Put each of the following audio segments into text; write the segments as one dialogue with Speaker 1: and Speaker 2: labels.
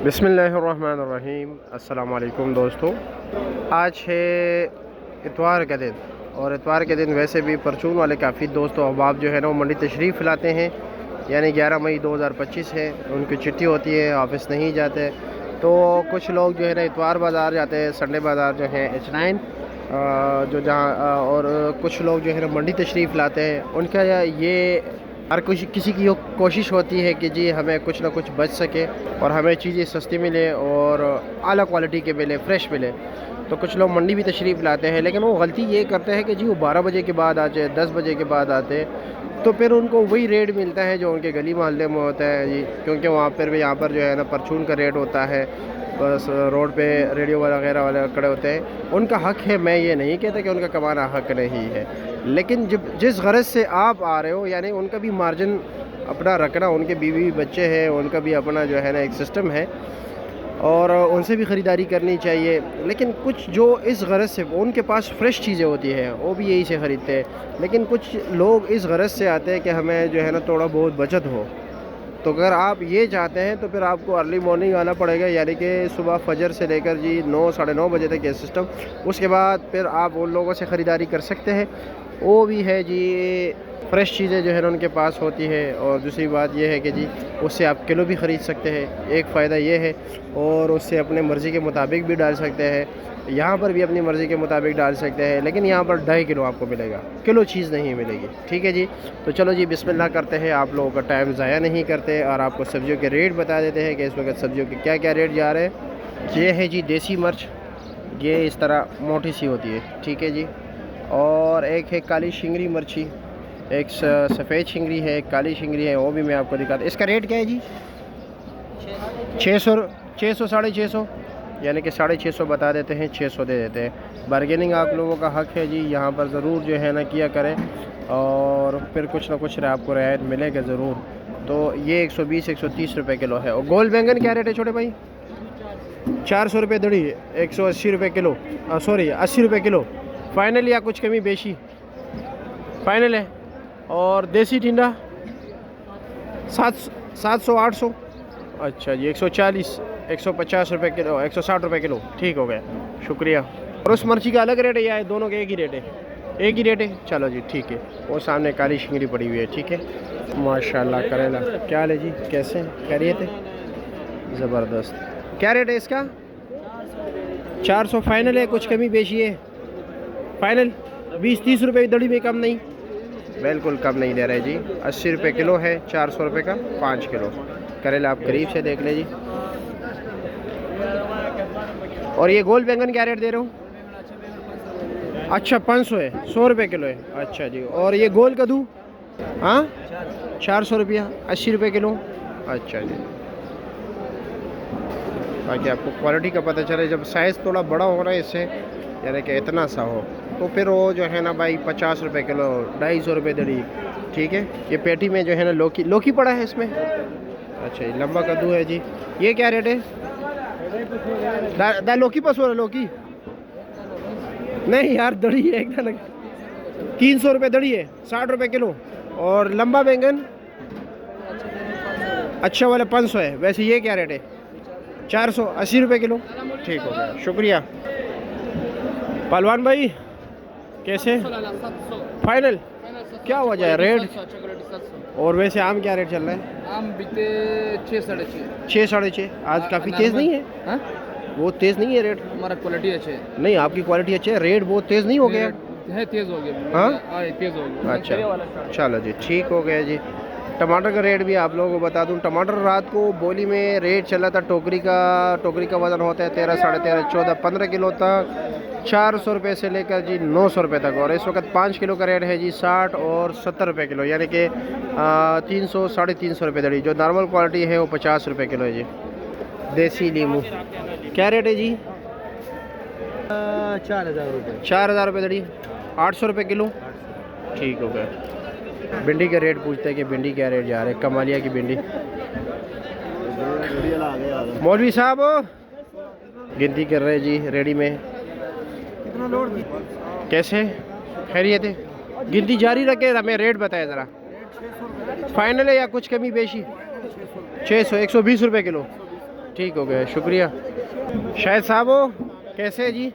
Speaker 1: बिस्मिल्लाहिर्रहमानिर्रहीम। अस्सलाम वालेकुम दोस्तों, आज है इतवार का दिन और इतवार के दिन वैसे भी परचून वाले काफ़ी दोस्तों अहबाब जो है ना वो मंडी तशरीफ़ लाते हैं। यानी 11 मई 2025 है, उनकी छुट्टी होती है, ऑफिस नहीं जाते। तो कुछ लोग जो है ना इतवार बाज़ार जाते हैं, संडे बाज़ार जो है H9 जो जहाँ और कुछ लोग जो है ना मंडी तशरीफ़ लाते हैं। उनका ये हर किसी की कोशिश होती है कि जी हमें कुछ ना कुछ बच सके और हमें चीज़ें सस्ती मिले और आला क्वालिटी के मिले, फ्रेश मिले। तो कुछ लोग मंडी भी तशरीफ़ लाते हैं, लेकिन वो गलती ये करते हैं कि जी वो 12 बजे के बाद आ जाए, 10 बजे के बाद आते, तो फिर उनको वही रेट मिलता है जो उनके गली मोहल्ले में होता है जी। क्योंकि वहाँ पर भी यहाँ पर जो है ना परचून का रेट होता है, बस रोड पे रेडियो वगैरह वाले खड़े होते हैं। उनका हक़ है, मैं ये नहीं कहता कि उनका कमाना हक़ नहीं है, लेकिन जब जिस गरज से आप आ रहे हो यानी उनका भी मार्जिन अपना रखना, उनके बीवी बच्चे हैं, उनका भी अपना जो है ना एक सिस्टम है और उनसे भी ख़रीदारी करनी चाहिए। लेकिन कुछ जो इस गरज से उनके पास फ्रेश चीज़ें होती हैं वो भी यही से ख़रीदते हैं, लेकिन कुछ लोग इस गरज से आते हैं कि हमें जो है ना थोड़ा बहुत बचत हो। तो अगर आप ये चाहते हैं तो फिर आपको अर्ली मॉर्निंग आना पड़ेगा, यानी कि सुबह फजर से लेकर जी 9 साढ़े 9 बजे तक ये सिस्टम। उसके बाद फिर आप उन लोगों से ख़रीदारी कर सकते हैं, वो भी है जी फ्रेश चीज़ें जो है ना उनके पास होती है। और दूसरी बात यह है कि जी उससे आप किलो भी ख़रीद सकते हैं, एक फ़ायदा ये है, और उससे अपने मर्ज़ी के मुताबिक भी डाल सकते हैं। यहाँ पर भी अपनी मर्ज़ी के मुताबिक डाल सकते हैं, लेकिन यहाँ पर 2.5 किलो आपको मिलेगा, किलो चीज़ नहीं मिलेगी। ठीक है जी, तो चलो जी बिस्मिल्लाह करते हैं, आप लोगों का टाइम ज़ाया नहीं करते और आपको सब्ज़ियों के रेट बता देते हैं कि इस वक्त सब्ज़ियों के क्या क्या रेट जा रहे हैं। ये है जी देसी मिर्च, ये इस तरह मोटी सी होती है, ठीक है जी। और एक है काली शिंगरी मिर्ची, एक सफ़ेद शिंगरी है, एक काली शिंगरी है, वो भी मैं आपको दिखाता हूँ। इसका रेट क्या है जी? 600 साढ़े 600, यानी कि 650 बता देते हैं, 600 दे देते हैं। बार्गेनिंग आप लोगों का हक़ है जी, यहाँ पर ज़रूर जो है ना किया करें और फिर कुछ ना कुछ आपको रियायत मिलेगा ज़रूर। तो ये 120-130 रुपये किलो है। और गोल बैंगन क्या रेट है छोटे भाई? 400 रुपये दड़ी, 180 रुपये किलो, सॉरी 80 रुपये किलो। फ़ाइनल या कुछ कमी बेशी? फ़ाइनल है। और देसी टिंडा 700-800, अच्छा जी 140-150 रुपये किलो, 160 रुपये किलो, ठीक हो गया, शुक्रिया। और उस मिर्ची का अलग रेट है या दोनों के एक ही रेट है? एक ही रेट है, चलो जी ठीक है। वो सामने काली शिंगड़ी पड़ी हुई है, ठीक है। माशाल्लाह करेला क्या हाल है जी, कैसे खैरियत है? ज़बरदस्त। क्या रेट है इसका? 400 फाइनल है, कुछ कमी बेशी है? फाइनल 20-30 रुपये दड़ी में कम नहीं? बिल्कुल कम नहीं दे रहे जी, 80 रुपये किलो है, 400 रुपये का 5 किलो करेला। आप करीब से देख ले जी। और ये गोल बैंगन क्या रेट दे रहे हो? अच्छा 500 है, 100 रुपये किलो है, अच्छा जी। और ये गोल कद्दू? हाँ 400 रुपया, 80 रुपये किलो, अच्छा जी। बाकी आपको क्वालिटी का पता चले, जब साइज़ थोड़ा बड़ा हो रहा है इससे, यानी कि इतना सा हो, तो फिर वो जो है ना भाई 50 रुपये किलो, 250 रुपये दड़ी, ठीक है। ये पेटी में जो है ना लौकी पड़ा है इसमें, अच्छा ये लंबा कद्दू है जी। ये क्या रेट है? लौकी पस हो रहा, लौकी नहीं यार, दड़ी है एकदम 300 रुपये दड़ी है, 60 रुपये किलो। और लंबा बैंगन अच्छा वाला 500 है। वैसे ये क्या रेट है? 480 रुपये किलो, ठीक हो गया, शुक्रिया। पहलवान भाई कैसे? फाइनल क्या वजह है रेट? और वैसे आम क्या रेट चल रहा है?
Speaker 2: आम बिकते 6 साढ़े
Speaker 1: 6। आज काफ़ी तेज़ नहीं है?
Speaker 2: हाँ?
Speaker 1: बहुत तेज़ नहीं है रेट?
Speaker 2: हमारा क्वालिटी अच्छे है।
Speaker 1: नहीं आपकी क्वालिटी अच्छी है, रेट बहुत तेज़ नहीं हो गया
Speaker 2: है? तेज़ हो गया।
Speaker 1: हाँ
Speaker 2: तेज़ हो गया।
Speaker 1: अच्छा चलो जी ठीक हो गया जी। टमाटर का रेट भी आप लोगों को बता दूं, टमाटर रात को बोली में रेट चला था, टोकरी का वज़न होता है 13, साढ़े 13, 14, 15 किलो तक 400 रुपये से लेकर जी 900 रुपये तक। और इस वक्त 5 किलो का रेट है जी 60 और 70 रुपये किलो, यानी कि 300 साढ़े 300 रुपये दड़ी। जो नॉर्मल क्वालिटी है वो 50 रुपये किलो है जी। देसी नींबू क्या रेट है जी?
Speaker 2: 4000 रुपये।
Speaker 1: 4000 रुपये दड़ी, 800 रुपये किलो, ठीक हो गया। भिंडी का रेट पूछते हैं कि भिंडी क्या रेट जा रहा है, कमालिया की भिंडी। मौलवी साहब गिनती कर रहे जी रेडी में, कैसे खैरियत है? गिनती जारी रखे, हमें रेट बताए ज़रा। फाइनल है या कुछ कमी बेशी? 600, 120 रुपये किलो, ठीक हो गया, शुक्रिया। शायद साहब हो, कैसे है जी?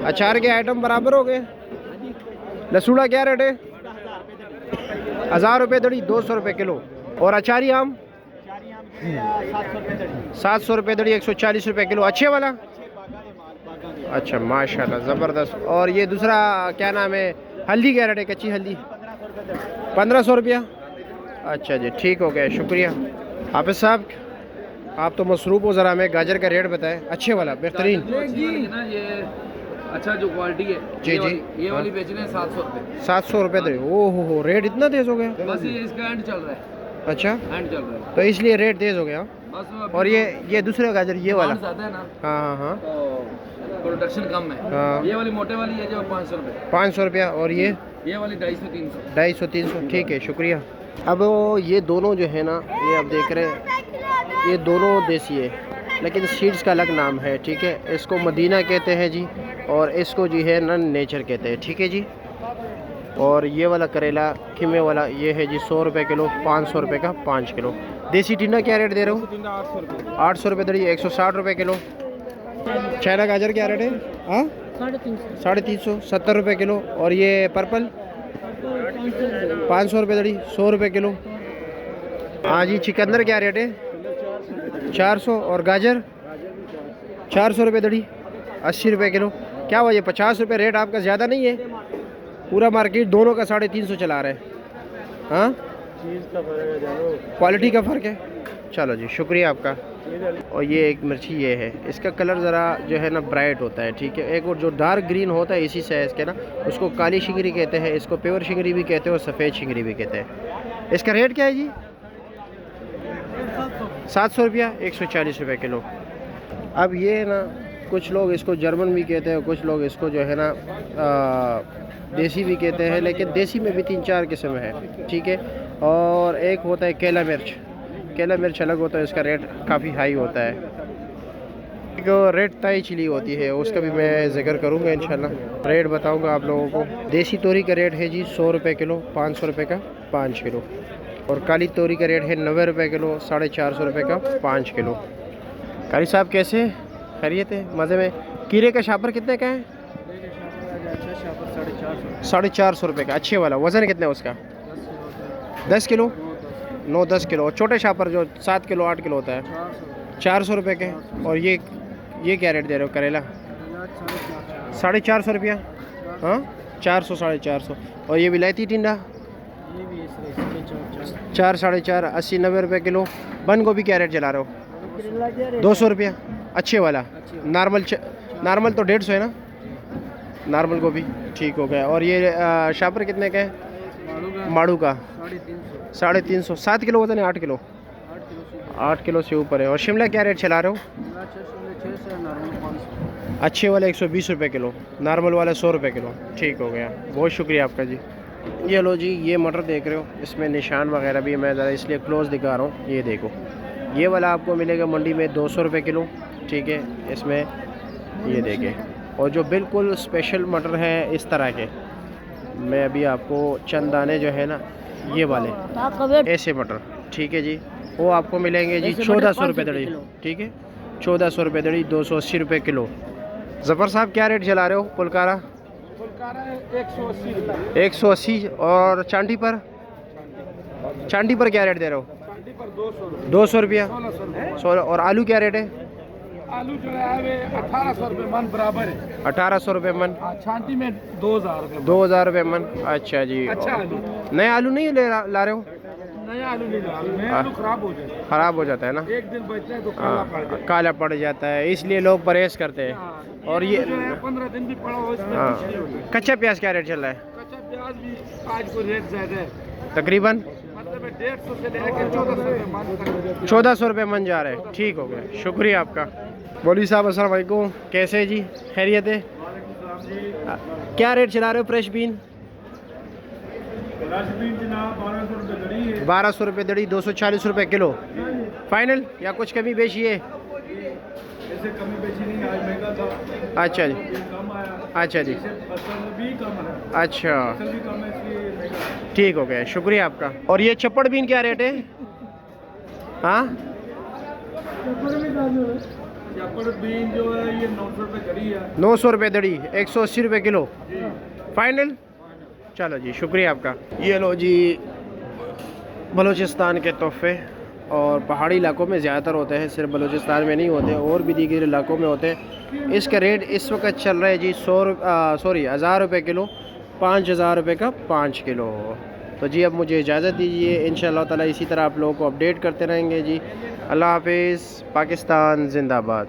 Speaker 1: अचार के आइटम बराबर हो गए। लसूड़ा क्या रेट है? 1000 रुपये दड़ी, 200 रुपये किलो। और अचारी आम 700 रुपये दड़ी, 140 रुपये किलो। अच्छे वाला? अच्छा माशाल्लाह, ज़बरदस्त। और ये दूसरा क्या नाम है, हल्दी क्या रेट है? कच्ची हल्दी 1500 रुपया। अच्छा जी, ठीक हो गया, शुक्रिया। हाफिज़ साहब, आप तो मसरूफ़ हो, ज़रा हमें गाजर का रेट बताएं, अच्छे वाला, बेहतरीन।
Speaker 2: ना ये अच्छा जो क्वालिटी है,
Speaker 1: जी
Speaker 2: ये
Speaker 1: जी,
Speaker 2: वाली, ये वाली बेच रहे हैं 700 रुपये।
Speaker 1: 700 रुपये दे। ओह हो, रेट इतना तेज़ हो गया?
Speaker 2: बस ये इसका एंड चल रहा है,
Speaker 1: अच्छा,
Speaker 2: एंड चल रहा है
Speaker 1: तो इसलिए रेट तेज़ हो गया।
Speaker 2: बस। अभी
Speaker 1: और ये दूसरे गाजर, ये वाला?
Speaker 2: ज़्यादा है ना,
Speaker 1: हाँ हाँ हाँ,
Speaker 2: तो प्रोडक्शन कम है।
Speaker 1: हाँ।
Speaker 2: ये वाली मोटे वाली है जो 500 रुपये,
Speaker 1: 500 रुपया। और ये
Speaker 2: वाली 250-300।
Speaker 1: 250 300, ठीक है, शुक्रिया। अब ये दोनों जो है ना, ये आप देख रहे हैं, ये दोनों देसी है, लेकिन सीड्स का अलग नाम है, ठीक है। इसको मदीना कहते हैं जी, और इसको जी है ना नेचर कहते हैं, ठीक है जी। और ये वाला करेला खीमे वाला, ये है जी 100 रुपये किलो, 500 रुपये का 5 किलो। देसी टिंडा क्या रेट दे रहे हो? 800 रुपये दे, 160 रुपये किलो। चाइना गाजर क्या रेट है? हाँ, 350, 70 रुपये किलो। और ये पर्पल 500 रुपये दड़ी, 100 रुपये किलो। हाँ जी, चिकंदर क्या रेट है? 400। और गाजर 400 रुपये दड़ी, 80 रुपये किलो। क्या हुआ, ये 50 रुपये रेट आपका ज़्यादा नहीं है? पूरा मार्केट दोनों का 350 चला रहे हैं। हाँ, क्वालिटी का फ़र्क है। चलो जी, शुक्रिया आपका। और ये एक मिर्ची ये है, इसका कलर ज़रा जो है ना ब्राइट होता है, ठीक है। एक और जो डार्क ग्रीन होता है इसी साइज़ के ना, उसको काली शिंगरी कहते हैं, इसको पेवर शिंगरी भी कहते हैं और सफ़ेद शिंगरी भी कहते हैं। इसका रेट क्या है जी? 700 रुपया, 140 रुपये किलो। अब ये ना, कुछ लोग इसको जर्मन भी कहते हैं, कुछ लोग इसको जो है ना देसी भी कहते हैं, लेकिन देसी में भी 3-4 किस्म है, ठीक है। और एक होता है केला मिर्च, केला मिर्च अलग होता है, इसका रेट काफ़ी हाई होता है। एक रेड ताई चिली होती है, उसका भी मैं जिक्र करूँगा इंशाल्लाह, रेट बताऊँगा आप लोगों को। देसी तोरी का रेट है जी 100 रुपये किलो, 500 रुपये का 5 किलो। और काली तोरी का रेट है 90 रुपये किलो, 450 रुपये का 5 किलो। कारी साहब कैसे, खैरियत है, मज़े में? कीरे का शापर कितने का है? 450 रुपये का, अच्छे वाला। वज़न कितना है उसका? 10 किलो, 9-10 किलो। और छोटे शापर जो 7 किलो 8 किलो होता है 400 रुपये के। और ये क्या रेट दे रहे हो करेला? 450 रुपया। हाँ, 400 450। और ये विलायती टिंडा 4 4.5 80-90 रुपये किलो। बंद गोभी क्या रेट चला रहे हो? 200 रुपया, अच्छे वाला। नॉर्मल तो 150 है ना, नॉर्मल गोभी, ठीक हो गया। और ये शापर कितने का है? माड़ू का 350, 7 किलो वजन है? 8 किलो, 8 किलो से ऊपर है। और शिमला क्या रेट चला रहे हो? अच्छे वाले 120 रुपये किलो, नॉर्मल वाला 100 रुपये किलो, ठीक हो गया, बहुत शुक्रिया आपका जी। ये लो जी, ये मटर देख रहे हो, इसमें निशान वगैरह भी मैं ज़रा इसलिए क्लोज दिखा रहा हूँ। ये देखो, ये वाला आपको मिलेगा मंडी में 200 रुपये किलो, ठीक है। इसमें ये देखें, और जो बिल्कुल स्पेशल मटर हैं इस तरह के, मैं अभी आपको चंद दाने जो है ना ये वाले ऐसे मटर, ठीक है जी, वो आपको मिलेंगे जी 1400 रुपये दड़ी, ठीक है। 1400 रुपये दड़ी, 280 रुपये किलो। ज़फ़र साहब क्या रेट चला रहे हो? पुलकारा 180। और चांदी पर क्या रेट दे रहे हो? 200 रुपया। 16। और आलू क्या रेट है?
Speaker 2: आलू जो है 1800 रुपये मन बराबर है।
Speaker 1: 1800 रुपये मन।
Speaker 2: छांटी में 2000 रुपये।
Speaker 1: 2000 रुपये मन, अच्छा जी।
Speaker 2: अच्छा आलू,
Speaker 1: नए आलू नहीं ला रहे हो?
Speaker 2: नया आलू नहीं ला, नया आलू खराब हो जाता है ना, एक दिन बचता है तो
Speaker 1: काला पड़ जाता है, इसलिए लोग परहेज करते हैं। और ये
Speaker 2: 15 दिन भी पड़ा हो इसमें कुछ नहीं होता।
Speaker 1: कच्चा प्याज क्या रेट चल रहा है?
Speaker 2: कच्चा प्याज भी आज को रेट ज्यादा है,
Speaker 1: तकरीबन
Speaker 2: मतलब 150 से लेकर 1400 रुपये मन तक।
Speaker 1: 1400 रुपये मन जा रहा है, ठीक हो गया, शुक्रिया आपका। मौलवी साहब अस्सलाम वालेकुम, कैसे है जी, खैरियत है? क्या रेट चला रहे हो फ्रेश बीन? 1200 रुपये दड़ी, 240 रुपये किलो फाइनल, या कुछ कमी बेची है? अच्छा जी, अच्छा जी, अच्छा, ठीक हो गया, शुक्रिया आपका। और ये चप्पड़ बीन क्या रेट है? हाँ,
Speaker 2: जापड़ बीन जो है ये 900 रुपये कड़ी है।
Speaker 1: 900 रुपये दड़ी, 180 रुपये किलो फाइनल। चलो जी, शुक्रिया आपका। ये लो जी बलूचिस्तान के तोहफे, और पहाड़ी इलाकों में ज़्यादातर होते हैं, सिर्फ बलूचिस्तान में नहीं होते और भी दीगर इलाकों में होते हैं। इसका रेट इस वक्त चल रहा है जी 1000 रुपये किलो, 5000 रुपये का 5 किलो। तो जी अब मुझे इजाज़त दीजिए, इंशाअल्लाह ताला इसी तरह आप लोगों को अपडेट करते रहेंगे जी। अल्लाह हाफिज़, पाकिस्तान जिंदाबाद।